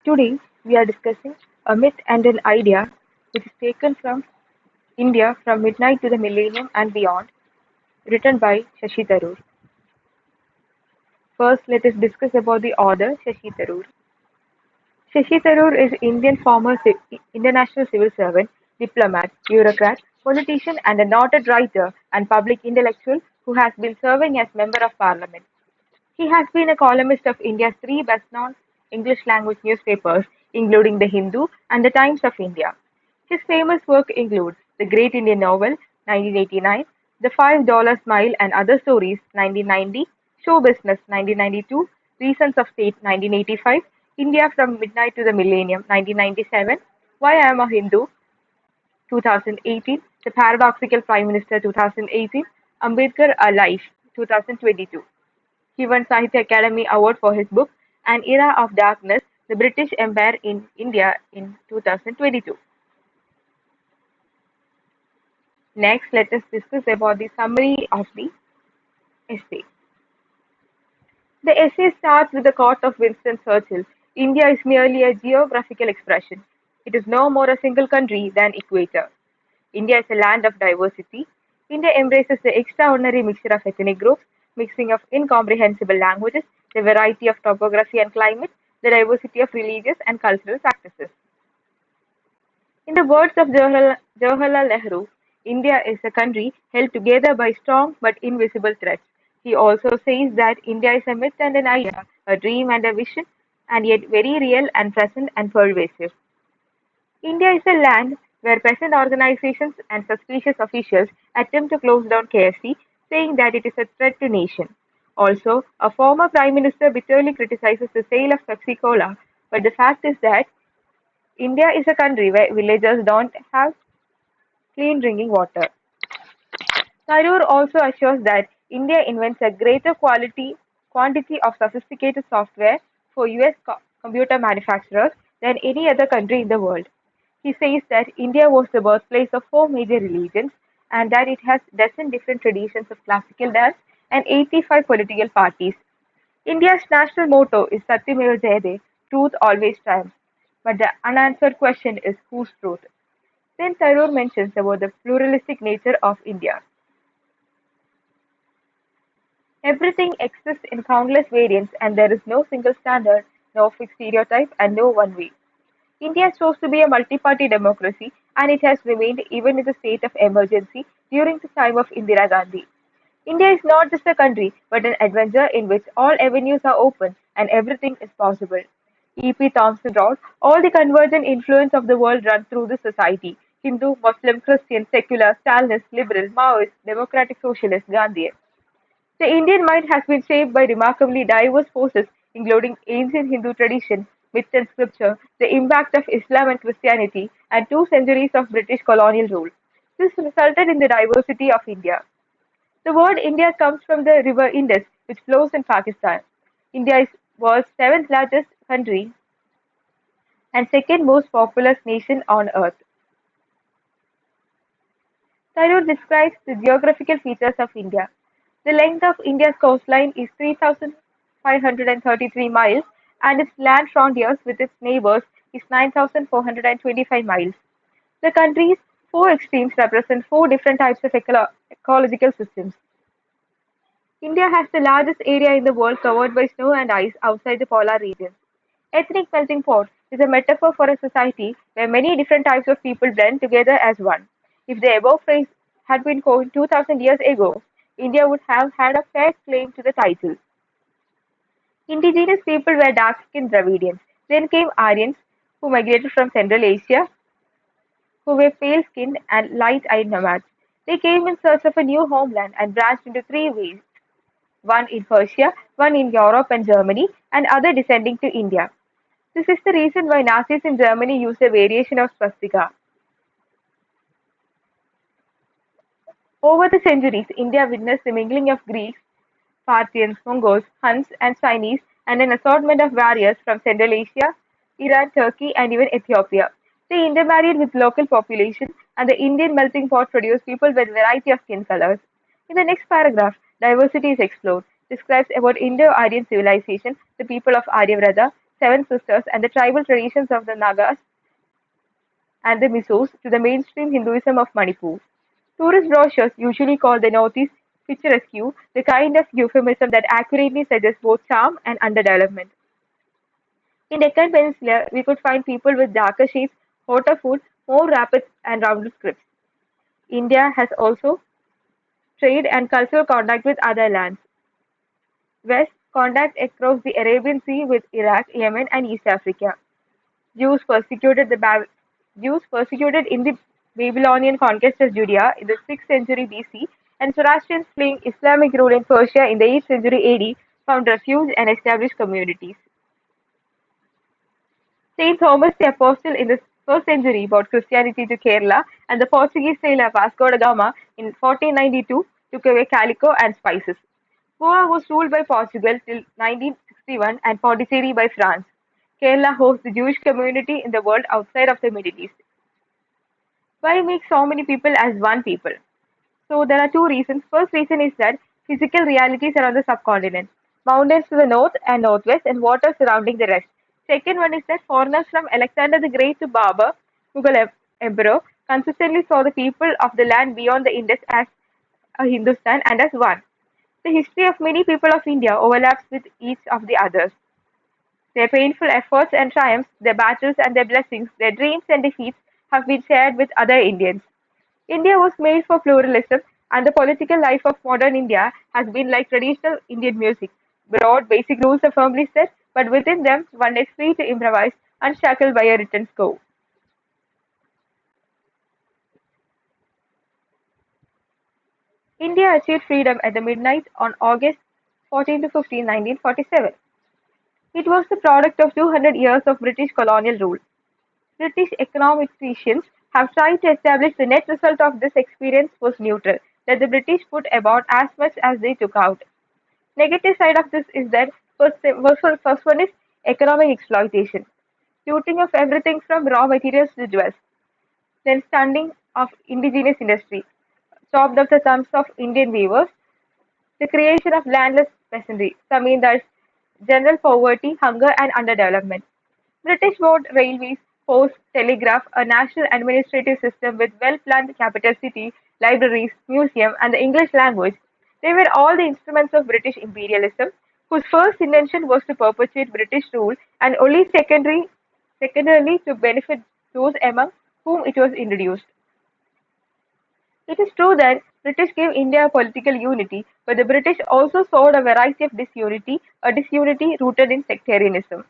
Today, we are discussing a myth and an idea which is taken from India from midnight to the millennium and beyond, written by Shashi Tharoor. First, let us discuss about the author Shashi Tharoor. Shashi Tharoor is Indian former international civil servant, diplomat, bureaucrat, politician, and a noted writer and public intellectual who has been serving as member of parliament. He has been a columnist of India's three best-known English-language newspapers, including The Hindu and The Times of India. His famous work includes The Great Indian Novel, 1989, The $5 Smile and Other Stories, 1990, Show Business, 1992, Reasons of State, 1985, India from Midnight to the Millennium, 1997, Why I Am a Hindu, 2018, The Paradoxical Prime Minister, 2018, Ambedkar Alive, 2022. He won Sahitya Academy Award for his book An Era of Darkness, The British Empire in India in 2022. Next, let us discuss about the summary of the essay. The essay starts with the quote of Winston Churchill: India is merely a geographical expression. It is no more a single country than equator. India is a land of diversity. India embraces the extraordinary mixture of ethnic groups, mixing of incomprehensible languages, the variety of topography and climate, the diversity of religious and cultural practices. In the words of Jawaharlal Nehru, India is a country held together by strong but invisible threads. He also says that India is a myth and an idea, a dream and a vision, and yet very real and present and pervasive. India is a land where present organizations and suspicious officials attempt to close down KFC, saying that it is a threat to nation. Also, a former prime minister bitterly criticizes the sale of Pepsi Cola, but the fact is that India is a country where villagers don't have clean drinking water. Tharoor also assures that India invents a greater quantity of sophisticated software for US computer manufacturers than any other country in the world. He says that India was the birthplace of four major religions and that it has dozen different traditions of classical dance and 85 political parties. India's national motto is Satyameva Jayate, truth always triumphs. But the unanswered question is whose truth? Then Tharoor mentions about the pluralistic nature of India. Everything exists in countless variants and there is no single standard, no fixed stereotype and no one way. India chose to be a multi-party democracy and it has remained even in the state of emergency during the time of Indira Gandhi. India is not just a country but an adventure in which all avenues are open and everything is possible. E.P. Thompson wrote, all the convergent influence of the world run through the society. Hindu, Muslim, Christian, secular, Stalinist, liberal, Maoist, democratic socialist, Gandhian. The Indian mind has been shaped by remarkably diverse forces, including ancient Hindu tradition, myth and scripture, the impact of Islam and Christianity, and 2 centuries of British colonial rule. This resulted in the diversity of India. The word India comes from the river Indus, which flows in Pakistan. India is world's seventh largest country and second most populous nation on earth. Tharoor describes the geographical features of India. The length of India's coastline is 3,533 miles, and its land frontiers with its neighbors is 9,425 miles. The country's four extremes represent four different types of ecological systems. India has the largest area in the world covered by snow and ice outside the polar regions. Ethnic melting pot is a metaphor for a society where many different types of people blend together as one. If the above phrase had been coined 2000 years ago, India would have had a fair claim to the title. Indigenous people were dark-skinned Dravidians. Then came Aryans, who migrated from Central Asia, who were pale-skinned and light-eyed nomads. They came in search of a new homeland and branched into three ways: one in Persia, one in Europe and Germany, and other descending to India. This is the reason why Nazis in Germany used a variation of swastika. Over the centuries, India witnessed the mingling of Greeks, Parthians, Mongols, Huns, and Chinese, and an assortment of warriors from Central Asia, Iran, Turkey, and even Ethiopia. They intermarried with local population, and the Indian melting pot produced people with a variety of skin colors. In the next paragraph, diversity is explored, describes about Indo-Aryan civilization, the people of Aryavrata, Seven Sisters, and the tribal traditions of the Nagas and the Misos to the mainstream Hinduism of Manipur. Tourist brochures usually call the Northeast picturesque, the kind of euphemism that accurately suggests both charm and underdevelopment. In Deccan Peninsula, we could find people with darker shades, hotter food, more rapid and rounded scripts. India has also trade and cultural contact with other lands. West, contact across the Arabian Sea with Iraq, Yemen, and East Africa. Jews persecuted Jews persecuted in the Babylonian conquest of Judea in the 6th century BC, and Zoroastrians fleeing Islamic rule in Persia in the 8th century AD found refuge and established communities. Saint Thomas the Apostle in the 1st century brought Christianity to Kerala, and the Portuguese sailor Vasco da Gama in 1492 took away calico and spices. Goa was ruled by Portugal till 1961 and Pondicherry by France. Kerala hosts the Jewish community in the world outside of the Middle East. Why make so many people as one people? So there are two reasons. First reason is that physical realities around the subcontinent. Mountains to the north and northwest and water surrounding the rest. Second one is that foreigners from Alexander the Great to Babur, Mughal emperor, consistently saw the people of the land beyond the Indus as a Hindustan and as one. The history of many people of India overlaps with each of the others. Their painful efforts and triumphs, their battles and their blessings, their dreams and defeats have been shared with other Indians. India was made for pluralism, and the political life of modern India has been like traditional Indian music. Broad, basic rules are firmly set, but within them, one is free to improvise, unshackled by a written score. India achieved freedom at the midnight on August 14 to 15, 1947. It was the product of 200 years of British colonial rule. British econometricians have tried to establish the net result of this experience was neutral, that the British put about as much as they took out. Negative side of this is that first one is economic exploitation, looting of everything from raw materials to jewels, then stunting of indigenous industry, chopped off the thumbs of Indian weavers, the creation of landless peasantry, zamindars, general poverty, hunger and underdevelopment. British bought railways, post, telegraph, a national administrative system with well-planned capital city, libraries, museum, and the English language. They were all the instruments of British imperialism, whose first intention was to perpetuate British rule and only secondarily to benefit those among whom it was introduced. It is true that British gave India political unity, but the British also sowed a variety of disunity, a disunity rooted in sectarianism.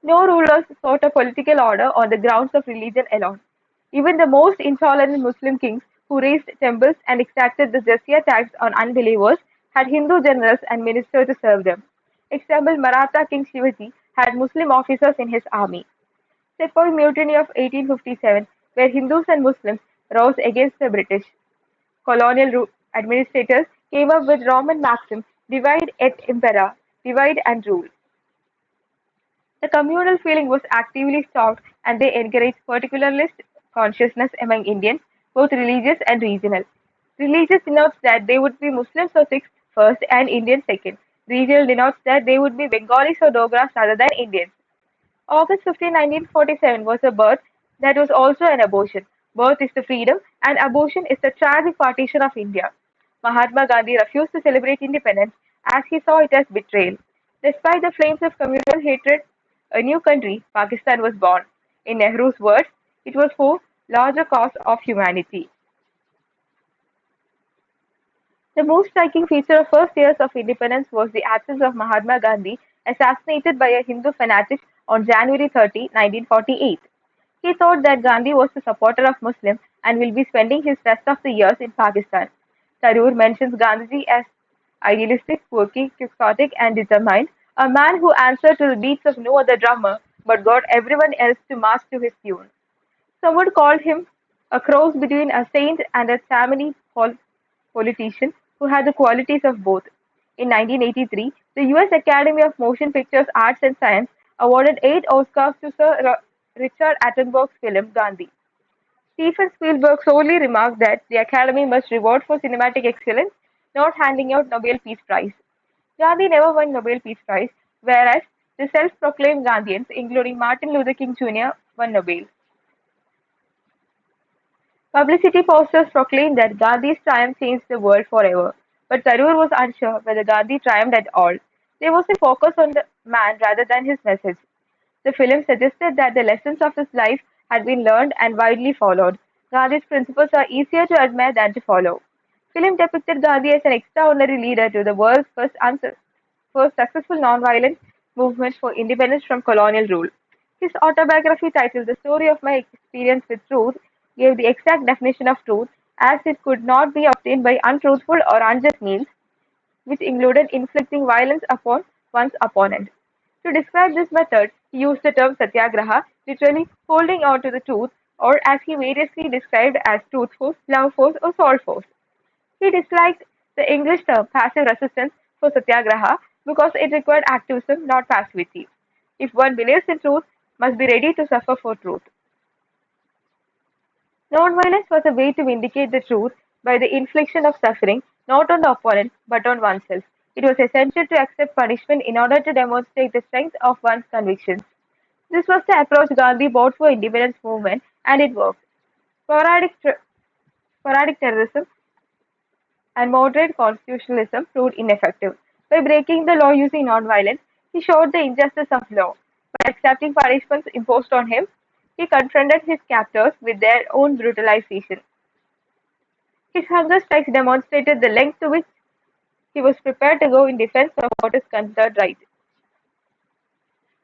No rulers sought a political order on the grounds of religion alone. Even the most intolerant Muslim kings who raised temples and exacted the jizya tax on unbelievers had Hindu generals and ministers to serve them. Example, Maratha King Shivaji had Muslim officers in his army. Sepoy Mutiny of 1857, where Hindus and Muslims rose against the British. Colonial administrators came up with Roman maxim divide et impera, divide and rule. The communal feeling was actively sought and they encouraged particularist consciousness among Indians, both religious and regional. Religious denotes that they would be Muslims or Sikhs first and Indians second. Regional denotes that they would be Bengalis or Dogras rather than Indians. August 15, 1947 was a birth that was also an abortion. Birth is the freedom and abortion is the tragic partition of India. Mahatma Gandhi refused to celebrate independence as he saw it as betrayal. Despite the flames of communal hatred, a new country, Pakistan, was born. In Nehru's words, it was for larger cause of humanity. The most striking feature of first years of independence was the absence of Mahatma Gandhi, assassinated by a Hindu fanatic on January 30, 1948. He thought that Gandhi was a supporter of Muslims and will be spending his rest of the years in Pakistan. Tharoor mentions Gandhiji as idealistic, quirky, quixotic, and determined, a man who answered to the beats of no other drummer but got everyone else to march to his tune. Someone called him a cross between a saint and a Tammany politician who had the qualities of both. In 1983, the US Academy of Motion Pictures Arts and Science awarded 8 Oscars to Sir Richard Attenborough's film Gandhi. Steven Spielberg solely remarked that the Academy must reward for cinematic excellence, not handing out Nobel Peace Prize. Gandhi never won Nobel Peace Prize, whereas the self-proclaimed Gandhians, including Martin Luther King Jr., won Nobel. Publicity posters proclaimed that Gandhi's triumph changed the world forever, but Tharoor was unsure whether Gandhi triumphed at all. There was a focus on the man rather than his message. The film suggested that the lessons of his life had been learned and widely followed. Gandhi's principles are easier to admire than to follow. Film depicted Gandhi as an extraordinary leader to the world's first successful nonviolent movement for independence from colonial rule. His autobiography titled The Story of My Experience with Truth gave the exact definition of truth as it could not be obtained by untruthful or unjust means, which included inflicting violence upon one's opponent. To describe this method, he used the term satyagraha, literally holding on to the truth, or as he variously described as truth force, love force, or soul force. He disliked the English term passive resistance for satyagraha because it required activism, not passivity. If one believes in truth, must be ready to suffer for truth. Nonviolence was a way to vindicate the truth by the infliction of suffering, not on the opponent, but on oneself. It was essential to accept punishment in order to demonstrate the strength of one's convictions. This was the approach Gandhi brought for independence movement, and it worked. Sporadic terrorism and moderate constitutionalism proved ineffective. By breaking the law using nonviolence, he showed the injustice of law. By accepting punishments imposed on him, he confronted his captors with their own brutalization. His hunger strikes demonstrated the length to which he was prepared to go in defense of what is considered right.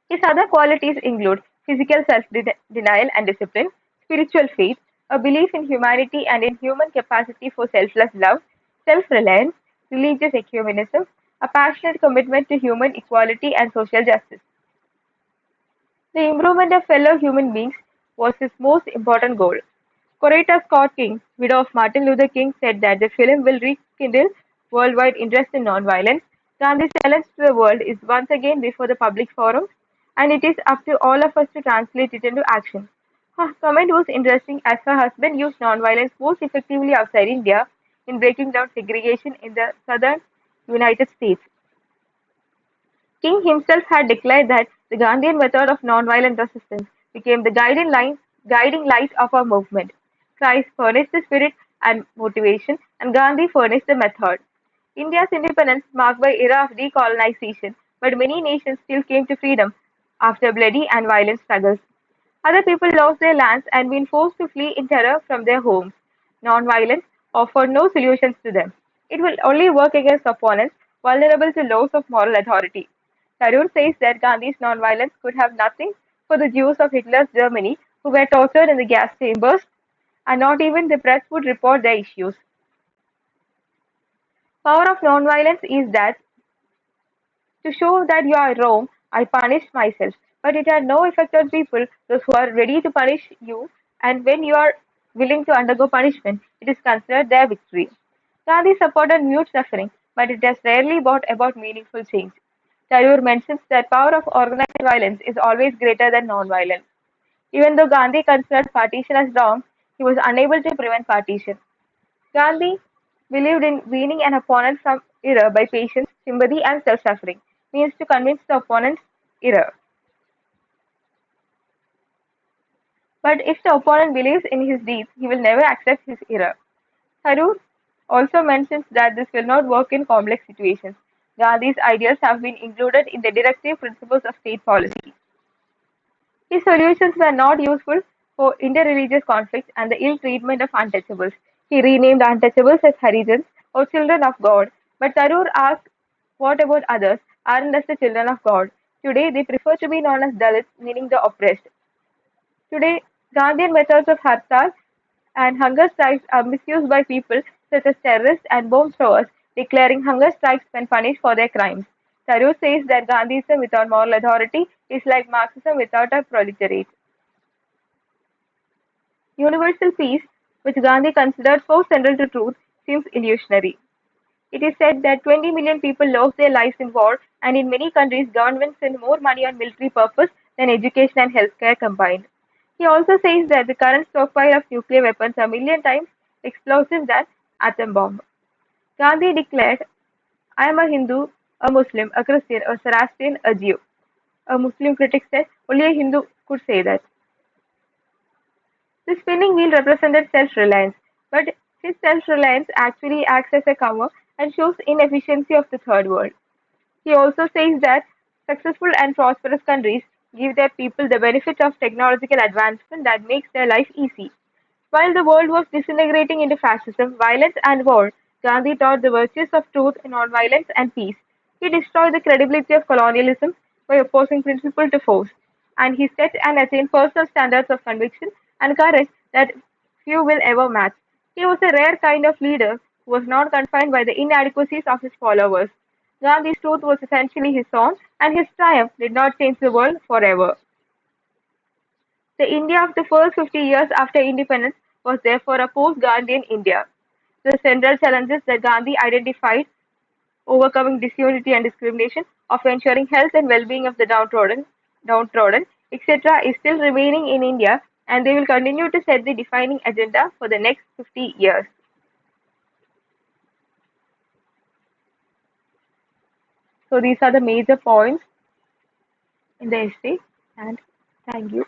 His other qualities include physical self-denial and discipline, spiritual faith, a belief in humanity and in human capacity for selfless love, self-reliance, religious ecumenism, a passionate commitment to human equality and social justice. The improvement of fellow human beings was his most important goal. Coretta Scott King, widow of Martin Luther King, said that the film will rekindle worldwide interest in nonviolence. Gandhi's challenge to the world is once again before the public forum, and it is up to all of us to translate it into action. Her comment was interesting as her husband used nonviolence most effectively outside India in breaking down segregation in the southern United States. King himself had declared that the Gandhian method of nonviolent resistance became the guiding light of our movement. Christ furnished the spirit and motivation, and Gandhi furnished the method. India's independence marked by era of decolonization, but many nations still came to freedom after bloody and violent struggles. Other people lost their lands and been forced to flee in terror from their homes. Nonviolence offered no solutions to them. It will only work against opponents vulnerable to loss of moral authority. Tharoor says that Gandhi's nonviolence could have nothing for the Jews of Hitler's Germany who were tortured in the gas chambers, and not even the press would report their issues. Power of nonviolence is that to show that you are wrong, I punished myself. But it had no effect on people, those who are ready to punish you, and when you are willing to undergo punishment, it is considered their victory. Gandhi supported mute suffering, but it has rarely brought about meaningful change. Tharoor mentions that power of organized violence is always greater than non-violence. Even though Gandhi considered partition as wrong, he was unable to prevent partition. Gandhi believed in weaning an opponent from error by patience, sympathy, and self-suffering, means to convince the opponent's error. But if the opponent believes in his deeds, he will never accept his error. Tharoor also mentions that this will not work in complex situations. Gandhi's ideas have been included in the directive principles of state policy. His solutions were not useful for interreligious conflicts and the ill treatment of untouchables. He renamed the untouchables as Harijans or children of God. But Tharoor asked, what about others? Aren't they the children of God? Today they prefer to be known as Dalits, meaning the oppressed. Today, Gandhian methods of hartal and hunger strikes are misused by people such as terrorists and bomb throwers, declaring hunger strikes when punished for their crimes. Tharoor says that Gandhism without moral authority is like Marxism without a proletariat. Universal peace, which Gandhi considered so central to truth, seems illusionary. It is said that 20 million people lost their lives in war, and in many countries, governments spend more money on military purpose than education and healthcare combined. He also says that the current stockpile of nuclear weapons are a million times explosive than atom bomb. Gandhi declared, I am a Hindu a Muslim, a Christian, a Zoroastrian, a Jew. A Muslim critic said, only a Hindu could say that. The spinning wheel represented self-reliance, but his self-reliance actually acts as a cover and shows inefficiency of the third world. He also says that successful and prosperous countries give their people the benefit of technological advancement that makes their life easy. While the world was disintegrating into fascism, violence, and war, Gandhi taught the virtues of truth, nonviolence, and peace. He destroyed the credibility of colonialism by opposing principle to force, and he set and attained personal standards of conviction and courage that few will ever match. He was a rare kind of leader who was not confined by the inadequacies of his followers. Gandhi's truth was essentially his own, and his triumph did not change the world forever. The India of the first 50 years after independence was therefore a post-Gandhian India. The central challenges that Gandhi identified, overcoming disunity and discrimination, of ensuring health and well-being of the downtrodden, etc., is still remaining in India, and they will continue to set the defining agenda for the next 50 years. So these are the major points in the essay, and thank you.